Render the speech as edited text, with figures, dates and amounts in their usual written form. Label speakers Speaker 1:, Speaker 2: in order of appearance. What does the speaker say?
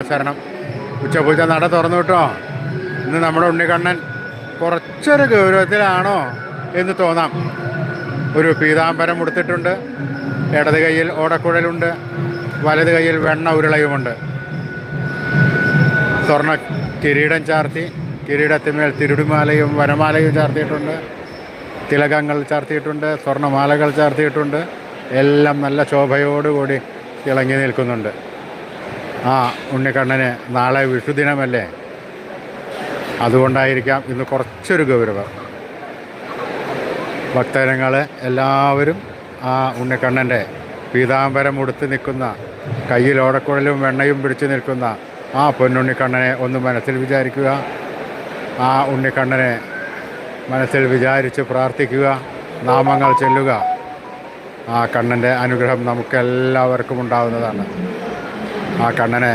Speaker 1: ശരണം. ഉച്ചപൂജ നട തുറന്നു കേട്ടോ. ഇന്ന് നമ്മുടെ ഉണ്ണിക്കണ്ണൻ കുറച്ചൊരു ഗൗരവത്തിലാണോ എന്ന് തോന്നാം. ഒരു പീതാംബരം ഉടുത്തിട്ടുണ്ട്, ഇടത് കൈയിൽ ഓടക്കുഴലുണ്ട്, വലത് കൈയിൽ വെണ്ണ ഉരുളയുമുണ്ട്. സ്വർണ്ണ കിരീടം ചാർത്തി, കിരീടത്തിന്മേൽ തിരുടിമാലയും വനമാലയും ചാർത്തിയിട്ടുണ്ട്, തിലകങ്ങൾ ചാർത്തിയിട്ടുണ്ട്, സ്വർണ്ണമാലകൾ ചാർത്തിയിട്ടുണ്ട്. എല്ലാം നല്ല ശോഭയോടുകൂടി തിളങ്ങി നിൽക്കുന്നുണ്ട്. ആ ഉണ്ണിക്കണ്ണന് നാളെ വിഷുദിനമല്ലേ, അതുകൊണ്ടായിരിക്കാം ഇന്ന് കുറച്ചൊരു ഗൗരവം. ഭക്തജനങ്ങൾ എല്ലാവരും ആ ഉണ്ണിക്കണ്ണൻ്റെ പീതാംബരം ഉടുത്ത് നിൽക്കുന്ന, കയ്യിൽ ഓടക്കുഴലും വെണ്ണയും പിടിച്ചു നിൽക്കുന്ന ആ പൊന്നുണ്ണിക്കണ്ണനെ ഒന്ന് മനസ്സിൽ വിചാരിക്കുക. ആ ഉണ്ണിക്കണ്ണനെ മനസ്സിൽ വിചാരിച്ച് പ്രാർത്ഥിക്കുക, നാമങ്ങൾ ചൊല്ലുക. ആ കണ്ണൻ്റെ അനുഗ്രഹം നമുക്കെല്ലാവർക്കും ഉണ്ടാവുന്നതാണ്. ആ കണ്ണനെ